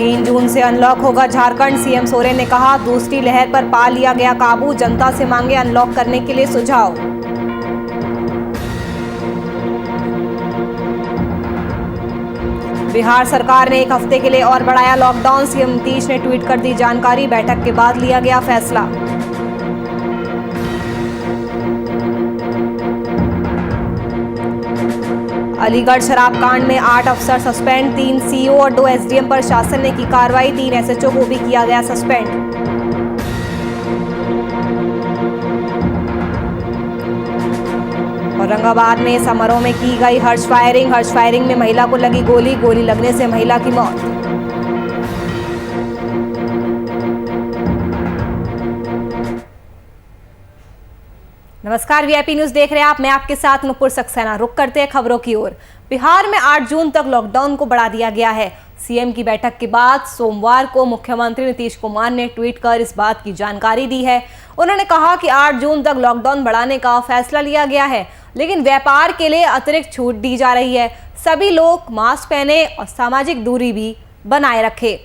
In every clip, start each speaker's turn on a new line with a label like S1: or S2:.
S1: 3 जून से अनलॉक होगा झारखंड। सीएम सोरेन ने कहा, दूसरी लहर पर पा लिया गया काबू। जनता से मांगे अनलॉक करने के लिए सुझाव। बिहार सरकार ने 1 हफ्ते के लिए और बढ़ाया लॉकडाउन। सीएम नीतीश ने ट्वीट कर दी जानकारी। बैठक के बाद लिया गया फैसला। अलीगढ़ शराब कांड में 8 अफसर सस्पेंड। 3 सीईओ और 2 एसडीएम पर शासन ने की कार्रवाई। 3 एसएचओ को भी किया गया सस्पेंड। औरंगाबाद में समारोह में की गई हर्ष फायरिंग में महिला को लगी गोली लगने से महिला की मौत। नमस्कार, वीआईपी न्यूज देख रहे हैं आप। मैं आपके साथ नुपुर सक्सेना। रुक करते हैं खबरों की ओर। बिहार में 8 जून तक लॉकडाउन को बढ़ा दिया गया है। सीएम की बैठक के बाद सोमवार को मुख्यमंत्री नीतीश कुमार ने ट्वीट कर इस बात की जानकारी दी है। उन्होंने कहा कि 8 जून तक लॉकडाउन बढ़ाने का फैसला लिया गया है, लेकिन व्यापार के लिए अतिरिक्त छूट दी जा रही है। सभी लोग मास्क पहने और सामाजिक दूरी भी बनाए रखें।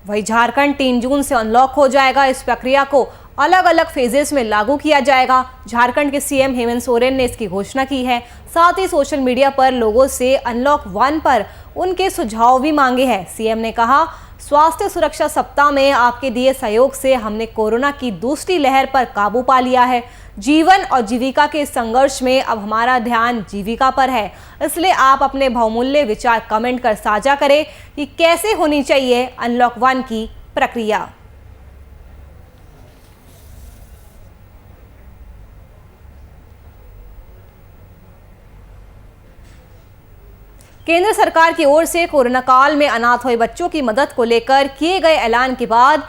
S1: वही झारखंड 3 जून से अनलॉक हो जाएगा। इस प्रक्रिया को अलग अलग फेजेस में लागू किया जाएगा। झारखंड के सीएम हेमंत सोरेन ने इसकी घोषणा की है। साथ ही सोशल मीडिया पर लोगों से अनलॉक 1 पर उनके सुझाव भी मांगे हैं। सीएम ने कहा, स्वास्थ्य सुरक्षा सप्ताह में आपके दिए सहयोग से हमने कोरोना की दूसरी लहर पर काबू पा लिया है। जीवन और जीविका के संघर्ष में अब हमारा ध्यान जीविका पर है। इसलिए आप अपने बहुमूल्य विचार कमेंट कर साझा करें कि कैसे होनी चाहिए अनलॉक 1 की प्रक्रिया। केंद्र सरकार की ओर से कोरोना काल में अनाथ हुए बच्चों की मदद को लेकर किए गए ऐलान के बाद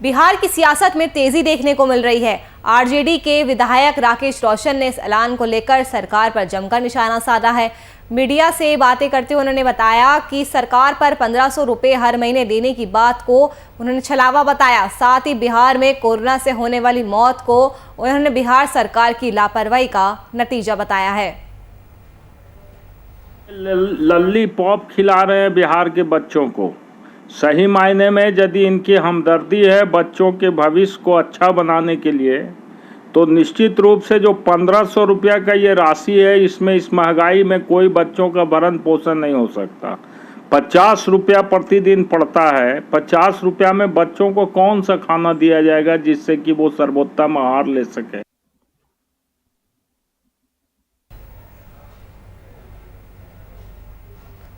S1: बिहार की सियासत में तेजी देखने को मिल रही है। आरजेडी के विधायक राकेश रोशन ने इस ऐलान को लेकर सरकार पर जमकर निशाना साधा है। मीडिया से बातें करते हुए उन्होंने बताया कि सरकार पर 1500 रुपये हर महीने देने की बात को उन्होंने छलावा बताया। साथ ही बिहार में कोरोना से होने वाली मौत को उन्होंने बिहार सरकार की लापरवाही का नतीजा बताया है।
S2: लॉलीपॉप खिला रहे हैं बिहार के बच्चों को। सही मायने में यदि इनकी हमदर्दी है बच्चों के भविष्य को अच्छा बनाने के लिए, तो निश्चित रूप से जो 1500 रुपया का ये राशि है, इसमें इस महंगाई में कोई बच्चों का भरण पोषण नहीं हो सकता। 50 रुपया प्रतिदिन पड़ता है। 50 रुपया में बच्चों को कौन सा खाना दिया जाएगा जिससे कि वो सर्वोत्तम आहार ले सके।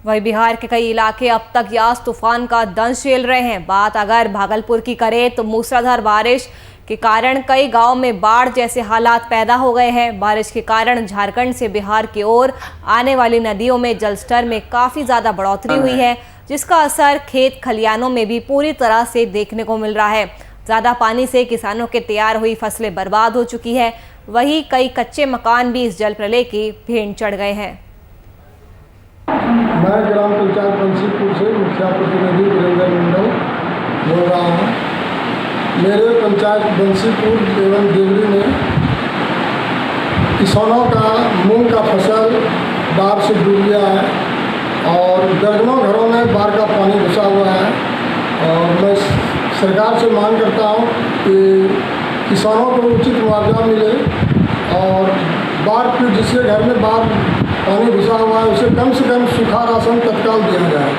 S1: वही बिहार के कई इलाके अब तक यास तूफान का दंश झेल रहे हैं। बात अगर भागलपुर की करें तो मूसलाधार बारिश के कारण कई गांव में बाढ़ जैसे हालात पैदा हो गए हैं। बारिश के कारण झारखंड से बिहार की ओर आने वाली नदियों में जलस्तर में काफ़ी ज़्यादा बढ़ोतरी हुई है, जिसका असर खेत खलियानों में भी पूरी तरह से देखने को मिल रहा है। ज़्यादा पानी से किसानों के तैयार हुई फसलें बर्बाद हो चुकी है। वहीं कई कच्चे मकान भी इस जल प्रलय की भेंट चढ़ गए हैं।
S3: मैं ग्राम पंचायत बंसीपुर से मुखिया प्रतिनिधि वीरेंद्र मंडल बोल रहा हूँ। मेरे पंचायत बंसीपुर एवं देवरी में किसानों का मूंग का फसल बाढ़ से डूब गया है और दर्जनों घरों में बाढ़ का पानी घुसा हुआ है। और मैं सरकार से मांग करता हूँ कि किसानों को उचित मुआवजा मिले और बाढ़ पीड़ित जिसके घर में बाढ़ पानी घुसा हुआ है उसे कम से कम सूखा राशन तत्काल दिया जाए।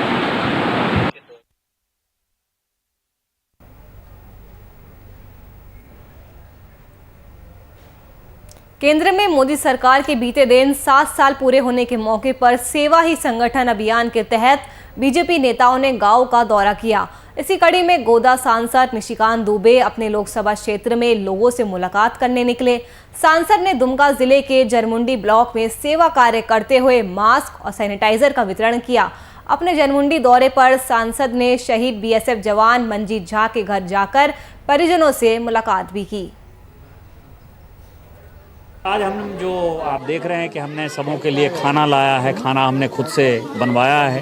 S1: केंद्र में मोदी सरकार के बीते दिन 7 साल पूरे होने के मौके पर सेवा ही संगठन अभियान के तहत बीजेपी नेताओं ने गांव का दौरा किया। इसी कड़ी में गोदा सांसद निशिकांत दुबे अपने लोकसभा क्षेत्र में लोगों से मुलाकात करने निकले। सांसद ने दुमका जिले के जरमुंडी ब्लॉक में सेवा कार्य करते हुए मास्क और सैनिटाइजर का वितरण किया। अपने जरमुंडी दौरे पर सांसद ने शहीद बीएसएफ जवान मंजीत झा के घर जाकर परिजनों से मुलाकात भी की।
S4: आज हम जो आप देख रहे हैं कि हमने सबों के लिए खाना लाया है, खाना हमने खुद से बनवाया है,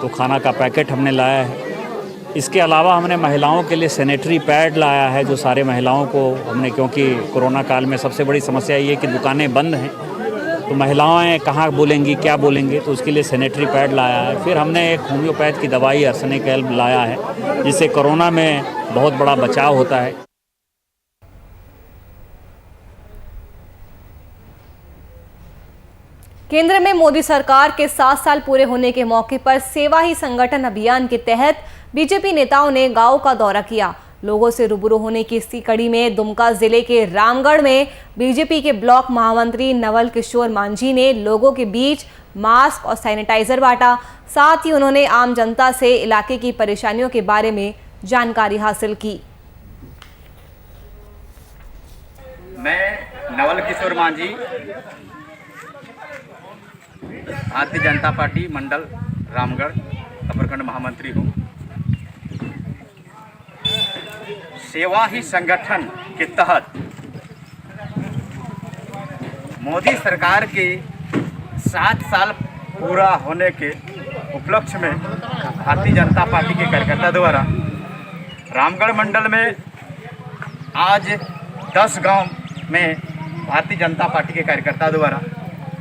S4: तो खाना का पैकेट हमने लाया है। इसके अलावा हमने महिलाओं के लिए सैनिटरी पैड लाया है, जो सारे महिलाओं को हमने, क्योंकि कोरोना काल में सबसे बड़ी समस्या ये है कि दुकानें बंद हैं, तो महिलाएं कहाँ बोलेंगी, क्या बोलेंगी, तो उसके लिए सैनिटरी पैड लाया है। फिर हमने एक होम्योपैथ की दवाई आर्सेनिक एल्ब लाया है, जिससे कोरोना में बहुत बड़ा बचाव होता है।
S1: केंद्र में मोदी सरकार के 7 साल पूरे होने के मौके पर सेवा ही संगठन अभियान के तहत बीजेपी नेताओं ने गांव का दौरा किया। लोगों से रूबरू होने की इसी कड़ी में दुमका जिले के रामगढ़ में बीजेपी के ब्लॉक महामंत्री नवल किशोर मांझी ने लोगों के बीच मास्क और सैनिटाइजर बांटा। साथ ही उन्होंने आम जनता से इलाके की परेशानियों के बारे में जानकारी हासिल की।
S5: मैं नवल किशोर मांझी, भारतीय जनता पार्टी मंडल रामगढ़ का प्रखंड महामंत्री हूँ। सेवा ही संगठन के तहत मोदी सरकार के 7 साल पूरा होने के उपलक्ष्य में भारतीय जनता पार्टी के कार्यकर्ता द्वारा रामगढ़ मंडल में आज 10 गांव में भारतीय जनता पार्टी के कार्यकर्ता द्वारा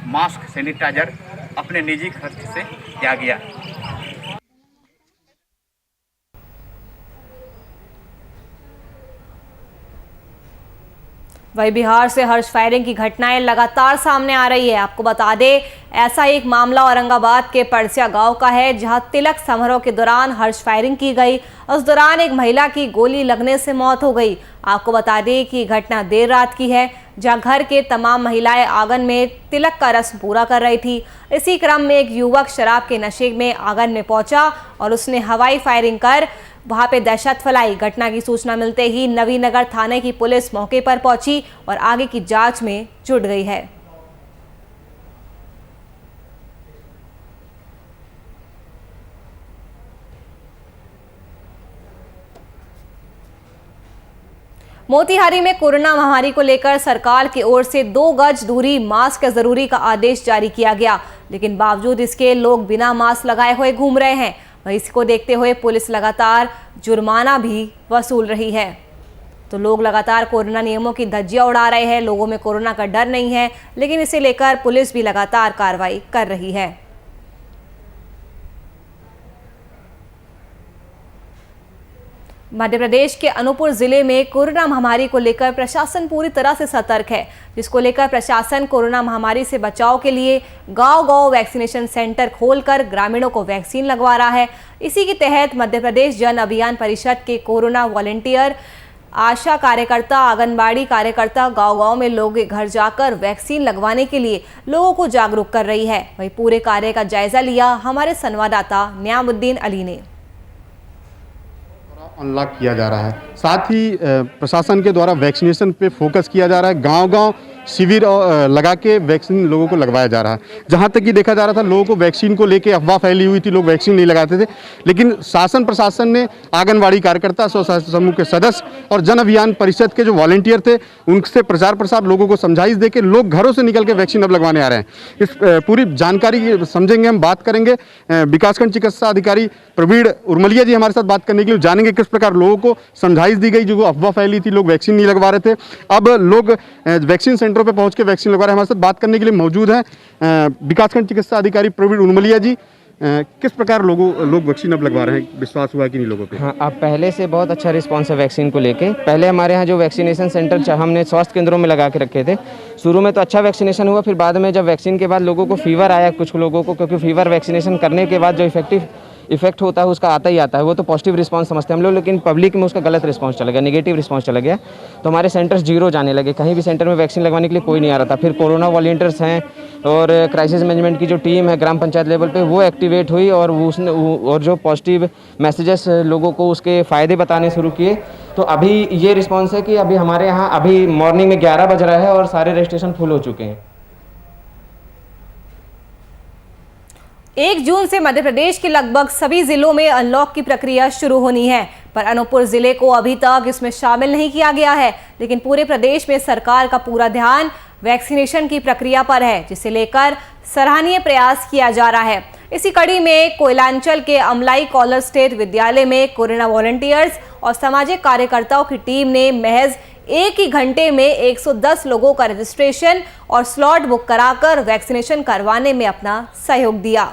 S5: मास्क, सैनिटाइजर अपने निजी खर्च से दिया गया।
S1: वही बिहार से हर्ष फायरिंग की घटनाएं लगातार सामने आ रही है। आपको बता दें, ऐसा एक मामला औरंगाबाद के परसिया गांव का है, जहां तिलक समारोह के दौरान हर्ष फायरिंग की गई। उस दौरान एक महिला की गोली लगने से मौत हो गई। आपको बता दें कि घटना देर रात की है, जहां घर के तमाम महिलाएं आंगन में तिलक का रस्म पूरा कर रही थी। इसी क्रम में एक युवक शराब के नशे में आंगन में पहुंचा और उसने हवाई फायरिंग कर वहां पे दहशत फैलाई। घटना की सूचना मिलते ही नवीनगर थाने की पुलिस मौके पर पहुंची और आगे की जांच में जुट गई है। मोतिहारी में कोरोना महामारी को लेकर सरकार की ओर से 2 गज दूरी, मास्क जरूरी का आदेश जारी किया गया, लेकिन बावजूद इसके लोग बिना मास्क लगाए हुए घूम रहे हैं। वहीं इसको देखते हुए पुलिस लगातार जुर्माना भी वसूल रही है। तो लोग लगातार कोरोना नियमों की धज्जियां उड़ा रहे हैं। लोगों में कोरोना का डर नहीं है, लेकिन इसे लेकर पुलिस भी लगातार कार्रवाई कर रही है। मध्य प्रदेश के अनूपपुर जिले में कोरोना महामारी को लेकर प्रशासन पूरी तरह से सतर्क है, जिसको लेकर प्रशासन कोरोना महामारी से बचाव के लिए गांव-गांव वैक्सीनेशन सेंटर खोलकर ग्रामीणों को वैक्सीन लगवा रहा है। इसी के तहत मध्य प्रदेश जन अभियान परिषद के कोरोना वॉलंटियर, आशा कार्यकर्ता, आंगनबाड़ी कार्यकर्ता गांव-गांव में लोगों के घर जाकर वैक्सीन लगवाने के लिए लोगों को जागरूक कर रही है। वहीं पूरे कार्य का जायजा लिया हमारे संवाददाता नियामुद्दीन अली ने।
S6: अनलॉक किया जा रहा है, साथ ही प्रशासन के द्वारा वैक्सीनेशन पे फोकस किया जा रहा है। गांव-गांव शिविर लगा के वैक्सीन लोगों को लगवाया जा रहा है। जहां तक कि देखा जा रहा था, लोगों को वैक्सीन को लेके अफवाह फैली हुई थी, लोग वैक्सीन नहीं लगाते थे, लेकिन शासन प्रशासन ने आंगनबाड़ी कार्यकर्ता, स्वसहायता समूह के सदस्य और जन अभियान परिषद के जो वॉलंटियर थे, उनसे प्रचार प्रसार लोगों को समझाइश दे के लोग घरों से निकल के वैक्सीन अब लगवाने आ रहे हैं। इस पूरी जानकारी समझेंगे, हम बात करेंगे विकासखंड चिकित्सा अधिकारी प्रवीण उर्मलिया जी हमारे साथ बात करने के लिए, जानेंगे किस प्रकार लोगों को समझाइश दी गई, जो अफवाह फैली थी, लोग वैक्सीन नहीं लगवा रहे थे, अब लोग वैक्सीन सेंटरों पे पहुंच के वैक्सीन लगवा रहे हैं। हमारे साथ बात करने के लिए मौजूद हैं विकासखंड चिकित्सा अधिकारी प्रवीण उर्मलिया जी। किस प्रकार लोग वैक्सीन अब लगवा रहे हैं, विश्वास हुआ कि नहीं लोगों पे?
S7: हाँ, अब पहले से बहुत अच्छा रिस्पांस है वैक्सीन को लेके। पहले हमारे यहाँ जो वैक्सीनेशन सेंटर हमने स्वास्थ्य केंद्रों में लगा के रखे थे, शुरू में तो अच्छा वैक्सीनेशन हुआ, फिर बाद में जब वैक्सीन के बाद लोगों को फीवर आया, कुछ लोगों को, क्योंकि फीवर वैक्सीनेशन करने के बाद जो इफेक्ट होता है उसका आता ही आता है, वो तो पॉजिटिव रिस्पांस समझते हैं हम लोग, लेकिन पब्लिक में उसका गलत रिस्पांस चला गया, नेगेटिव रिस्पांस चला गया, तो हमारे सेंटर्स 0 जाने लगे। कहीं भी सेंटर में वैक्सीन लगवाने के लिए कोई नहीं आ रहा था। फिर कोरोना वॉलंटियर्स हैं और क्राइसिस मैनेजमेंट की जो टीम है ग्राम पंचायत लेवल पे, वो एक्टिवेट हुई और और जो पॉजिटिव मैसेजेस लोगों को उसके फ़ायदे बताने शुरू किए। तो अभी ये रिस्पॉन्स है कि अभी हमारे यहाँ अभी मॉर्निंग में 11 बज रहा है और सारे रजिस्ट्रेशन फुल हो चुके हैं।
S1: 1 जून से मध्य प्रदेश के लगभग सभी जिलों में अनलॉक की प्रक्रिया शुरू होनी है, पर अनूपपुर जिले को अभी तक इसमें शामिल नहीं किया गया है। लेकिन पूरे प्रदेश में सरकार का पूरा ध्यान वैक्सीनेशन की प्रक्रिया पर है, जिसे लेकर सराहनीय प्रयास किया जा रहा है। इसी कड़ी में कोयलांचल के अमलाई कॉलर स्टेट विद्यालय में कोरोना वॉलंटियर्स और सामाजिक कार्यकर्ताओं की टीम ने महज एक ही घंटे में 110 लोगों का रजिस्ट्रेशन और स्लॉट बुक कराकर वैक्सीनेशन करवाने में अपना सहयोग दिया।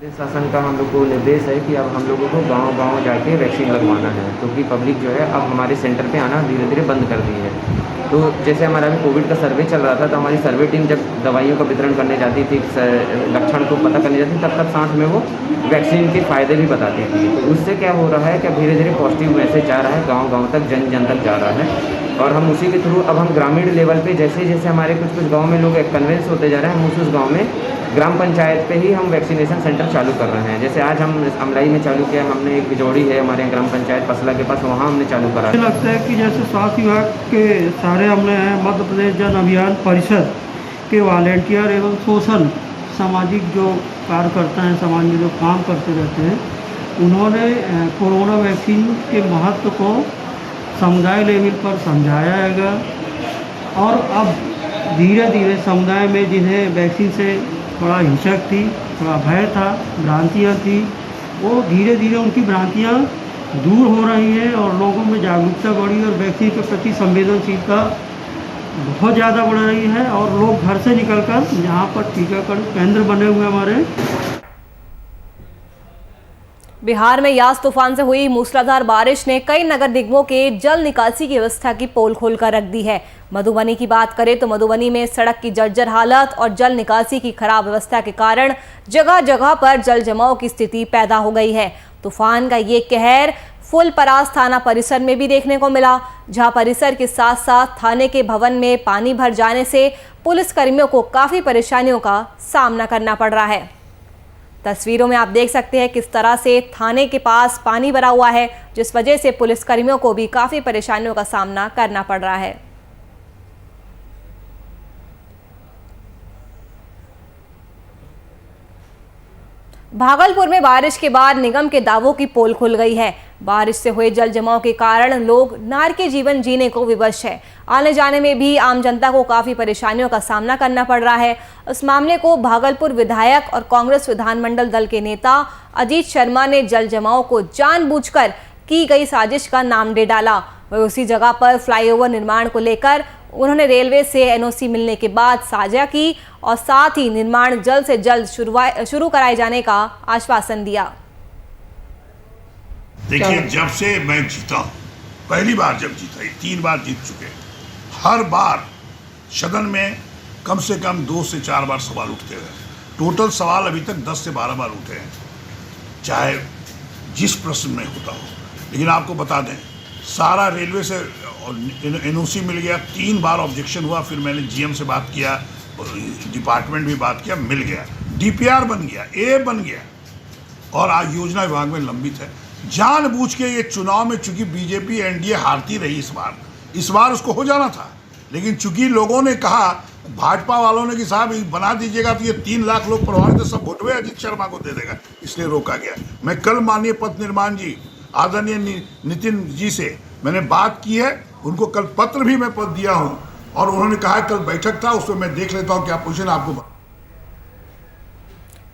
S7: शासन का हम लोग को निर्देश है कि अब हम लोगों को गांव-गांव जाके वैक्सीन लगवाना है, क्योंकि पब्लिक जो है अब हमारे सेंटर पे आना धीरे धीरे बंद कर दी है। तो जैसे हमारा अभी कोविड का सर्वे चल रहा था, तो हमारी सर्वे टीम जब दवाइयों का वितरण करने जाती थी, लक्षण को पता करने जाती थी, तब तक साथ में वो वैक्सीन के फ़ायदे भी बताती थी। तो उससे क्या हो रहा है कि धीरे धीरे पॉजिटिव मैसेज जा रहा है, गाँव तक, जन तक जा रहा है। और हम उसी के थ्रू अब हम ग्रामीण लेवल पे जैसे जैसे हमारे कुछ गांव में लोग कन्विंस होते जा रहे हैं, हम उस गांव में ग्राम पंचायत पे ही हम वैक्सीनेशन सेंटर चालू कर रहे हैं। जैसे आज हम अमलाई में चालू किया, हमने एक बिजौड़ी है हमारे ग्राम पंचायत पसला के पास, वहाँ हमने चालू करा।
S8: मुझे लगता है कि जैसे स्वास्थ्य विभाग के सारे हमने हैं, मध्य प्रदेश जन अभियान परिषद के वॉलेंटियर एवं सोशल सामाजिक जो कार्यकर्ता हैं, समाज में जो काम करते रहते हैं, उन्होंने कोरोना वैक्सीन के महत्व को समुदाय लेवल पर समझाया है। और अब धीरे धीरे समुदाय में जिन्हें वैक्सीन से थोड़ा हिचक थी, थोड़ा भय था, भ्रांतियाँ थी, वो धीरे धीरे उनकी भ्रांतियाँ दूर हो रही हैं और लोगों में जागरूकता बढ़ी और वैक्सीन के प्रति संवेदनशीलता बहुत ज़्यादा बढ़ रही है। और लोग घर से निकलकर यहाँ पर टीकाकरण केंद्र बने हुए हमारे।
S1: बिहार में यास तूफान से हुई मूसलाधार बारिश ने कई नगर निगमों के जल निकासी की व्यवस्था की पोल खोलकर रख दी है। मधुबनी की बात करें तो मधुबनी में सड़क की जर्जर हालत और जल निकासी की खराब व्यवस्था के कारण जगह जगह पर जल जमाव की स्थिति पैदा हो गई है। तूफान का ये कहर फुलपरास थाना परिसर में भी देखने को मिला, जहां परिसर के साथ साथ थाने के भवन में पानी भर जाने से पुलिसकर्मियों को काफी परेशानियों का सामना करना पड़ रहा है। तस्वीरों में आप देख सकते हैं किस तरह से थाने के पास पानी भरा हुआ है, जिस वजह से पुलिसकर्मियों को भी काफी परेशानियों का सामना करना पड़ रहा है। भागलपुर में बारिश के बाद निगम के दावों की पोल खुल गई है। बारिश से हुए जल जमाव के कारण लोग नारकीय जीवन जीने को विवश है। आने जाने में भी आम जनता को काफी परेशानियों का सामना करना पड़ रहा है। इस मामले को भागलपुर विधायक और कांग्रेस विधानमंडल दल के नेता अजीत शर्मा ने जल जमाव को जानबूझकर की गई साजिश का नाम दे डाला। वह उसी जगह पर फ्लाईओवर निर्माण को लेकर उन्होंने रेलवे से एनओसी मिलने के बाद साझा की और साथ ही निर्माण जल्द से जल्द शुरू कराए जाने का आश्वासन दिया।
S9: देखिए, जब से मैं जीता हूँ, पहली बार जब जीता, 3 बार जीत चुके, हर बार सदन में कम से कम 2 से 4 बार सवाल उठते हैं। टोटल सवाल अभी तक 10 से 12 बार उठे हैं, चाहे जिस प्रश्न में होता हो। लेकिन आपको बता दें, सारा रेलवे से एनओसी मिल गया, 3 बार ऑब्जेक्शन हुआ, फिर मैंने जीएम से बात किया, डिपार्टमेंट भी बात किया, मिल गया, डीपीआर बन गया, ए बन गया और आज योजना विभाग में लंबित है। जानबूझ के ये चुनाव में, चूंकि बीजेपी एनडीए हारती रही इस बार उसको हो जाना था, लेकिन चूंकि लोगों ने कहा, भाजपा वालों ने कि साहब बना दीजिएगा तो ये 3 लाख लोग प्रभावित, सब वोटवे अजीत शर्मा को दे देगा, इसलिए रोका गया। मैं कल माननीय पथ निर्माण जी, आदरणीय नितिन जी से मैंने बात की है, उनको कल पत्र भी मैं पद दिया हूं और उन्होंने कहा कल बैठक था, उसमें मैं देख लेता हूं क्या पोजीशन आपको।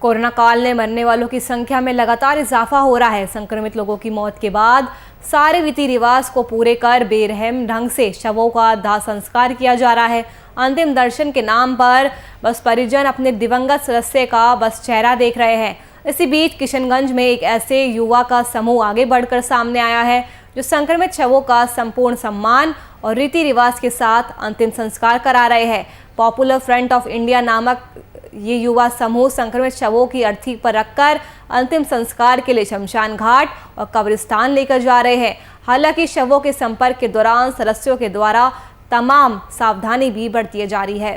S1: कोरोना काल ने मरने वालों की संख्या में लगातार इजाफा हो रहा है। संक्रमित लोगों की मौत के बाद सारे रीति रिवाज को पूरे कर बेरहम ढंग से शवों का दाह संस्कार किया जा रहा है। अंतिम दर्शन के नाम पर बस परिजन अपने दिवंगत सदस्य का बस चेहरा देख रहे हैं। इसी बीच किशनगंज में एक ऐसे युवा का समूह आगे बढ़कर सामने आया है जो संक्रमित शवों का संपूर्ण सम्मान और रीति रिवाज के साथ अंतिम संस्कार करा रहे हैं। पॉपुलर फ्रंट ऑफ इंडिया नामक ये युवा समूह संक्रमित शवों की अर्थी पर रखकर अंतिम संस्कार के लिए शमशान घाट और कब्रिस्तान लेकर जा रहे हैं। हालांकि शवों के संपर्क के दौरान सदस्यों के द्वारा तमाम सावधानी भी बरती जा रही है।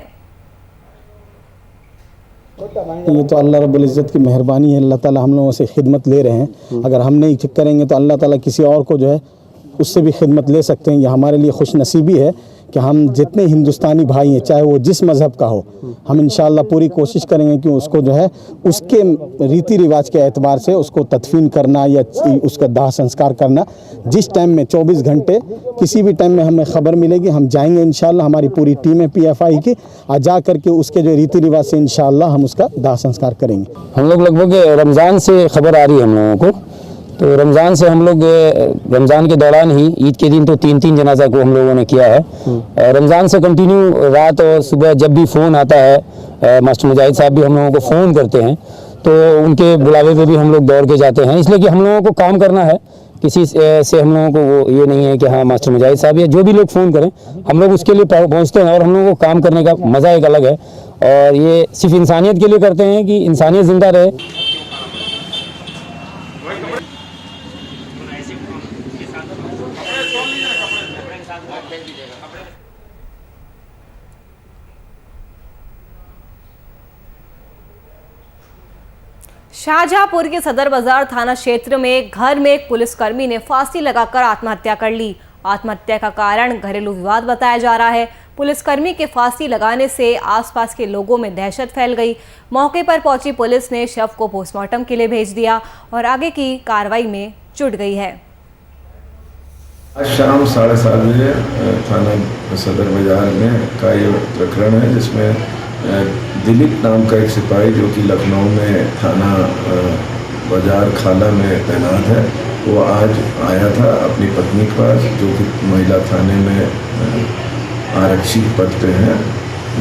S10: ये तो अल्लाह रब्बुल इज़्ज़त की मेहरबानी है, अल्लाह ताला हम लोगों से खिदमत ले रहे हैं। अगर हम नहीं करेंगे तो अल्लाह ताला किसी और को जो है उससे भी खिदमत ले सकते हैं। ये हमारे लिए खुश नसीबी है कि हम जितने हिंदुस्तानी भाई हैं, चाहे वो जिस मज़हब का हो, हम इंशाअल्लाह पूरी कोशिश करेंगे कि उसको जो है उसके रीति रिवाज के एतबार से उसको तदफीन करना या उसका दाह संस्कार करना, जिस टाइम में 24 घंटे किसी भी टाइम में हमें ख़बर मिलेगी हम जाएंगे इंशाअल्लाह। हमारी पूरी टीम है PFI की, आ जा करके उसके जो रीति रिवाज से इंशाअल्लाह हम उसका दाह संस्कार करेंगे।
S11: हम लोग लगभग रमज़ान से खबर आ रही है हम लोगों को, तो रमज़ान से हम लोग रमज़ान के दौरान ही ईद के दिन तो 3-3 जनाजा को हम लोगों ने किया है। रमज़ान से कंटिन्यू रात और सुबह जब भी फ़ोन आता है, मास्टर मुजाहिद साहब भी हम लोगों को फ़ोन करते हैं, तो उनके बुलावे पे भी हम लोग दौड़ के जाते हैं, इसलिए कि हम लोगों को काम करना है। किसी से हम लोगों को वो ये नहीं है कि हाँ मास्टर मुजाहिद साहब या जो भी लोग फ़ोन करें हम लोग उसके लिए पहुँचते हैं, और हम लोगों को काम करने का मज़ा एक अलग है। और ये सिर्फ इंसानियत के लिए करते हैं कि इंसानियत ज़िंदा रहे।
S1: शाहजहांपुर के सदर बाजार थाना क्षेत्र में घर में एक पुलिसकर्मी ने फांसी लगाकर आत्महत्या कर ली। आत्महत्या का कारण घरेलू विवाद बताया जा रहा है। पुलिसकर्मी के फांसी लगाने से आसपास के लोगों में दहशत फैल गई। मौके पर पहुंची पुलिस ने शव को पोस्टमार्टम के लिए भेज दिया और आगे की कार्रवाई में जुट गई है।
S12: आज शाम 7:30 बजे थाना सदर बाजार में का ये प्रकरण है, जिसमें दिलीप नाम का एक सिपाही जो कि लखनऊ में थाना बाजार खाला में तैनात है, वो आज आया था अपनी पत्नी के पास, जो कि महिला थाने में आरक्षी पद पे हैं।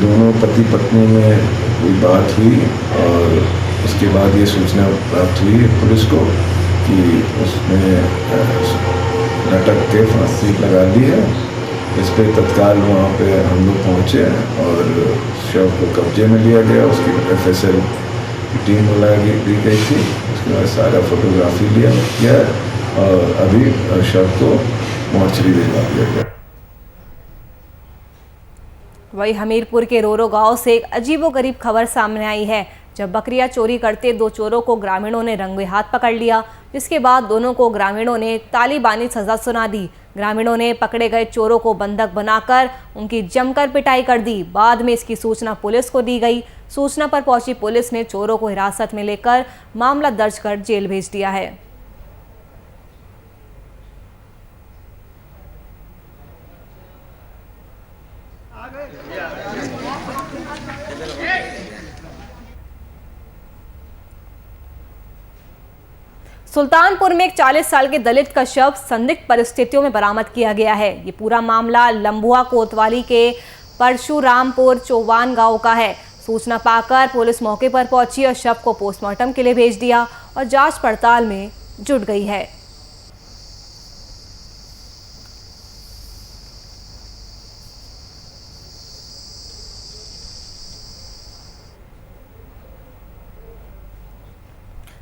S12: दोनों पति पत्नी में कोई बात हुई और उसके बाद ये सूचना प्राप्त हुई पुलिस को कि उसने लटक के फांसी लगा दी है। इस पर तत्काल वहाँ पे हम लोग पहुँचे और शव को कब्जे में लिया गया। उसकी FSL की टीम बुला दी गई थी। उसके बाद सारा फोटोग्राफी लिया गया और अभी शव को मोर्चरी भिजवा दिया गया।
S1: वही हमीरपुर के रोरो गांव से एक अजीबोगरीब खबर सामने आई है, जब बकरियां चोरी करते 2 चोरों को ग्रामीणों ने रंगे हाथ पकड़ लिया, जिसके बाद दोनों को ग्रामीणों ने तालिबानी सजा सुना दी। ग्रामीणों ने पकड़े गए चोरों को बंधक बनाकर उनकी जमकर पिटाई कर दी। बाद में इसकी सूचना पुलिस को दी गई। सूचना पर पहुंची पुलिस ने चोरों को हिरासत में लेकर मामला दर्ज कर जेल भेज दिया है। सुल्तानपुर में एक 40 साल के दलित का शव संदिग्ध परिस्थितियों में बरामद किया गया है। ये पूरा मामला लंबुआ कोतवाली के परशुरामपुर चौवान गांव का है। सूचना पाकर पुलिस मौके पर पहुंची और शव को पोस्टमार्टम के लिए भेज दिया और जांच पड़ताल में जुट गई है।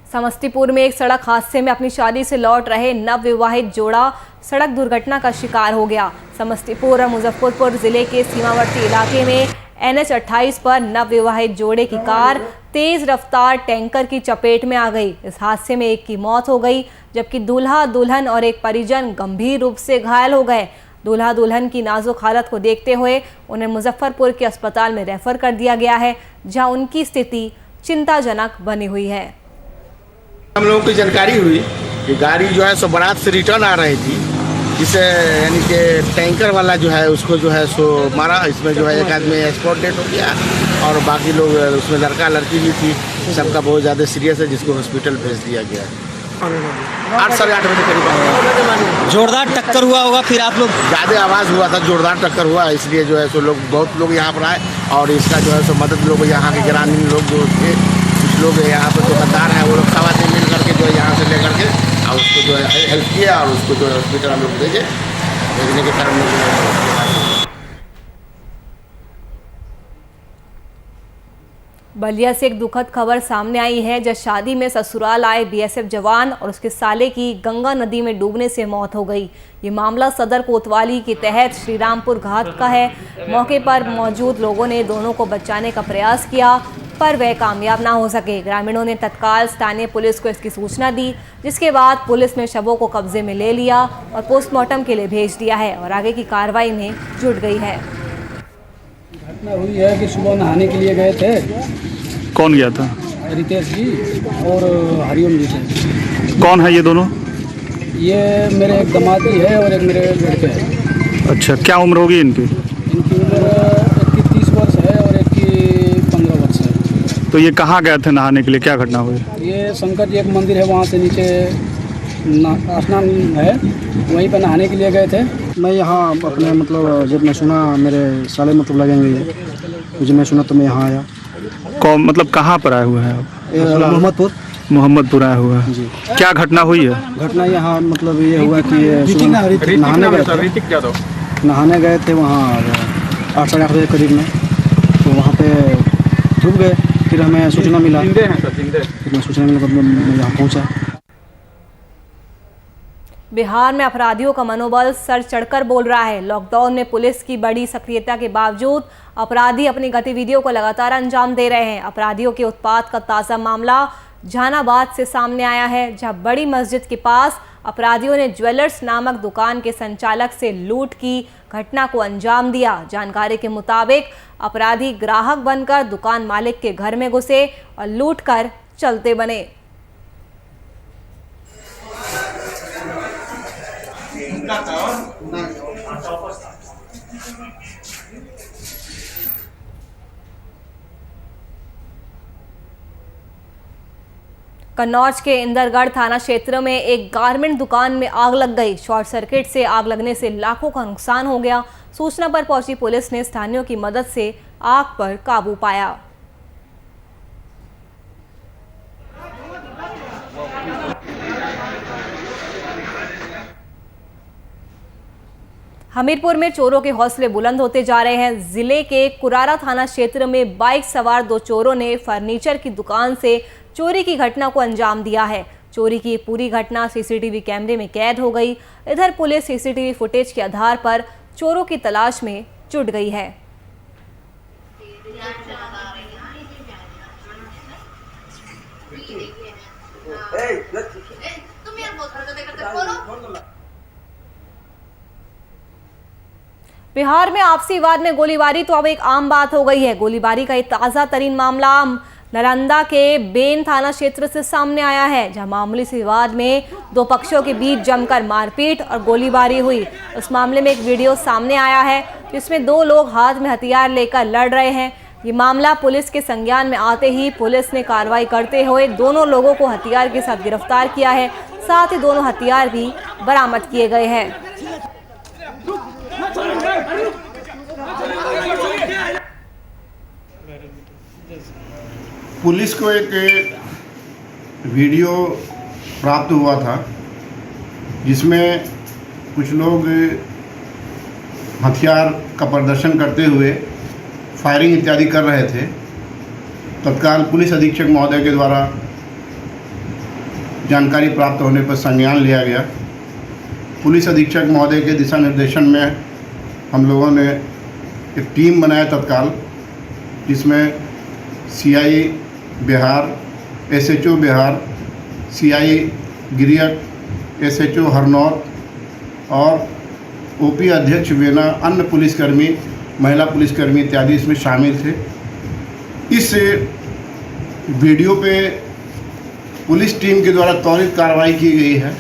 S1: समस्तीपुर में एक सड़क हादसे में अपनी शादी से लौट रहे नवविवाहित जोड़ा सड़क दुर्घटना का शिकार हो गया। समस्तीपुर और मुजफ्फरपुर जिले के सीमावर्ती इलाके में NH 28 पर नवविवाहित जोड़े की कार तेज रफ्तार टैंकर की चपेट में आ गई। इस हादसे में एक की मौत हो गई, जबकि दूल्हा दुल्हन और एक परिजन गंभीर रूप से घायल हो गए। दूल्हा दुल्हन की नाजुक हालत को देखते हुए उन्हें मुजफ्फरपुर के अस्पताल में रेफर कर दिया गया है, जहां उनकी स्थिति चिंताजनक बनी हुई है।
S13: हम लोगों को जानकारी हुई कि गाड़ी जो है सो बारात से रिटर्न आ रही थी, जिसे यानी कि टैंकर वाला जो है उसको जो है सो मारा। इसमें जो है एक आदमी स्पॉट डेड हो गया और बाकी लोग उसमें लड़का लड़की भी थी, सबका बहुत ज़्यादा सीरियस है, जिसको हॉस्पिटल भेज दिया गया है। 8 साढ़े 8 बजे करीब
S14: जोरदार टक्कर हुआ होगा, फिर आप लोग
S13: ज़्यादा आवाज़ हुआ था, जोरदार टक्कर हुआ, इसलिए जो है सो लोग बहुत लोग यहाँ पर आए और इसका जो है सो मदद लोग यहाँ के ग्रामीण लोग जो थे, कुछ लोग यहाँ पर दुकानदार हैं, वो लोग सवारी मिल करके जो है यहाँ से लेकर के और उसको जो है हेल्प किया और उसको जो है हॉस्पिटल हम लोग भेजने के कारण
S1: बलिया से एक दुखद खबर सामने आई है, जब शादी में ससुराल आए BSF जवान और उसके साले की गंगा नदी में डूबने से मौत हो गई। ये मामला सदर कोतवाली के तहत श्रीरामपुर घाट का है। मौके पर मौजूद लोगों ने दोनों को बचाने का प्रयास किया। पर वह कामयाब ना हो सके। ग्रामीणों ने तत्काल स्थानीय पुलिस को इसकी सूचना दी, जिसके बाद पुलिस ने शवों को कब्जे में ले लिया और पोस्टमार्टम के लिए भेज दिया है और आगे की कार्रवाई में जुट गई है।
S15: घटना हुई है कि सुबह नहाने के लिए गए थे।
S16: कौन गया था?
S15: रितेश जी और हरिओम जी थे।
S16: कौन है ये दोनों?
S15: ये मेरे एक दामादी है और एक मेरे लड़के हैं।
S16: अच्छा, क्या उम्र होगी इनकी?
S15: इनकी उम्र एक की 30 वर्ष है और एक की 15 वर्ष है।
S16: तो ये कहाँ गए थे नहाने के लिए, क्या घटना हुई?
S15: ये शंकर जी एक मंदिर है, वहाँ से नीचे स्नान है, वहीं पर नहाने के लिए गए थे। मैं यहाँ अपने मतलब जब मैं सुना मेरे साले मतलब लगेंगे, जब मैं सुना तो मैं यहाँ आया।
S16: कौन मतलब कहाँ पर आए हुए हैं आप? मोहम्मदपुर आया हुआ है। क्या घटना हुई है?
S15: घटना यहाँ मतलब ये हुआ कि नहाने गए थे वहाँ 8 साढ़े 8 बजे करीब में, तो वहाँ पे डूब गए। फिर हमें सूचना मिला, फिर सूचना मिला तो मैं यहाँ पहुँचा।
S1: बिहार में अपराधियों का मनोबल सर चढ़कर बोल रहा है। लॉकडाउन में पुलिस की बड़ी सक्रियता के बावजूद अपराधी अपनी गतिविधियों को लगातार अंजाम दे रहे हैं। अपराधियों के उत्पात का ताज़ा मामला जहानाबाद से सामने आया है, जहां बड़ी मस्जिद के पास अपराधियों ने ज्वेलर्स नामक दुकान के संचालक से लूट की घटना को अंजाम दिया। जानकारी के मुताबिक अपराधी ग्राहक बनकर दुकान मालिक के घर में घुसे और लूट कर चलते बने। कन्नौज के इंदरगढ़ थाना क्षेत्र में एक गारमेंट दुकान में आग लग गई। शॉर्ट सर्किट से आग लगने से लाखों का नुकसान हो गया। सूचना पर पहुंची पुलिस ने स्थानियों की मदद से आग पर काबू पाया। हमीरपुर में चोरों के हौसले बुलंद होते जा रहे हैं। जिले के कुरारा थाना क्षेत्र में बाइक सवार 2 चोरों ने फर्नीचर की दुकान से चोरी की घटना को अंजाम दिया है। चोरी की पूरी घटना सीसीटीवी कैमरे में कैद हो गई। इधर पुलिस सीसीटीवी फुटेज के आधार पर चोरों की तलाश में जुट गई है। बिहार में आपसी विवाद में गोलीबारी तो अब एक आम बात हो गई है। गोलीबारी का एक ताज़ा तरीन मामला नालंदा के बेन थाना क्षेत्र से सामने आया है, जहां मामूली से विवाद में 2 पक्षों के बीच जमकर मारपीट और गोलीबारी हुई। उस मामले में एक वीडियो सामने आया है जिसमें 2 लोग हाथ में हथियार लेकर लड़ रहे हैं। ये मामला पुलिस के संज्ञान में आते ही पुलिस ने कार्रवाई करते हुए दोनों लोगों को हथियार के साथ गिरफ्तार किया है। साथ ही दोनों हथियार भी बरामद किए गए हैं।
S17: पुलिस को एक वीडियो प्राप्त हुआ था जिसमें कुछ लोग हथियार का प्रदर्शन करते हुए फायरिंग इत्यादि कर रहे थे। तत्काल पुलिस अधीक्षक महोदय के द्वारा जानकारी प्राप्त होने पर संज्ञान लिया गया। पुलिस अधीक्षक महोदय के दिशा निर्देशन में हम लोगों ने एक टीम बनाया तत्काल, जिसमें CI Bihar, SHO Bihar, CI Giriyak, SHO Harnaut और ओपी अध्यक्ष वेना, अन्य पुलिसकर्मी, महिला पुलिसकर्मी इत्यादि इसमें शामिल थे। इस वीडियो पे पुलिस टीम के द्वारा त्वरित कार्रवाई की गई है।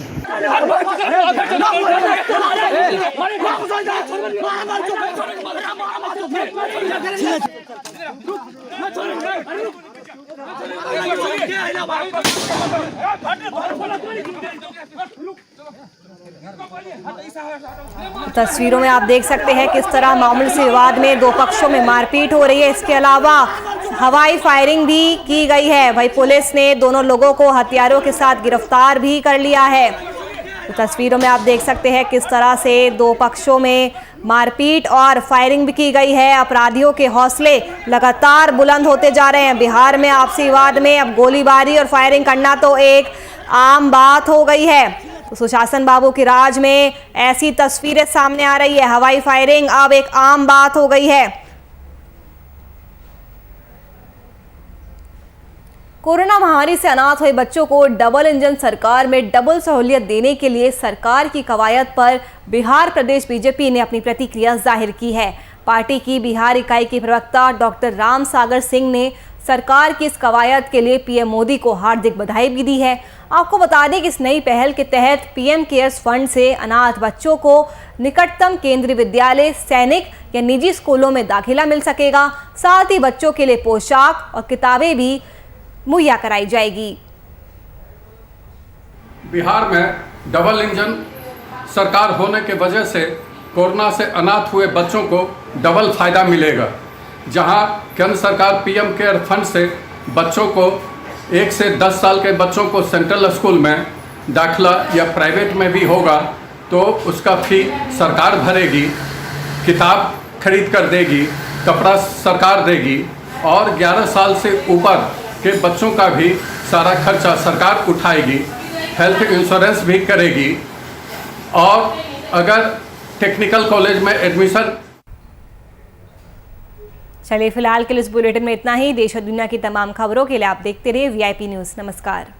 S1: तस्वीरों में आप देख सकते हैं किस तरह मामूली से विवाद में 2 पक्षों में मारपीट हो रही है। इसके अलावा हवाई फायरिंग भी की गई है। वही पुलिस ने दोनों लोगों को हथियारों के साथ गिरफ्तार भी कर लिया है। तो तस्वीरों में आप देख सकते हैं किस तरह से 2 पक्षों में मारपीट और फायरिंग भी की गई है। अपराधियों के हौसले लगातार बुलंद होते जा रहे हैं। बिहार में आपसी विवाद में अब गोलीबारी और फायरिंग करना तो एक आम बात हो गई है। तो सुशासन बाबू के राज में ऐसी तस्वीरें सामने आ रही है। हवाई फायरिंग अब एक आम बात हो गई है। कोरोना महामारी से अनाथ हुए बच्चों को डबल इंजन सरकार में डबल सहूलियत देने के लिए सरकार की कवायद पर बिहार प्रदेश बीजेपी ने अपनी प्रतिक्रिया जाहिर की है। पार्टी की बिहार इकाई के प्रवक्ता डॉक्टर राम सागर सिंह ने सरकार की इस कवायद के लिए पीएम मोदी को हार्दिक बधाई भी दी है। आपको बता दें कि इस नई पहल के तहत पीएम केयर्स फंड से अनाथ बच्चों को निकटतम केंद्रीय विद्यालय, सैनिक या निजी स्कूलों में दाखिला मिल सकेगा। साथ ही बच्चों के लिए पोशाक और किताबें भी मुहैया कराई जाएगी।
S18: बिहार में डबल इंजन सरकार होने के वजह से कोरोना से अनाथ हुए बच्चों को डबल फायदा मिलेगा। जहां केंद्र सरकार पीएम केयर फंड से बच्चों को 1 से 10 साल के बच्चों को सेंट्रल स्कूल में दाखिला या प्राइवेट में भी होगा तो उसका फी सरकार भरेगी, किताब खरीद कर देगी, कपड़ा सरकार देगी और 11 साल से ऊपर के बच्चों का भी सारा खर्चा सरकार उठाएगी, हेल्थ इंश्योरेंस भी करेगी। और अगर टेक्निकल कॉलेज में एडमिशन।
S1: चलिए फिलहाल के लिए इस बुलेटिन में इतना ही। देश और दुनिया की तमाम खबरों के लिए आप देखते रहिए VIP न्यूज़। नमस्कार।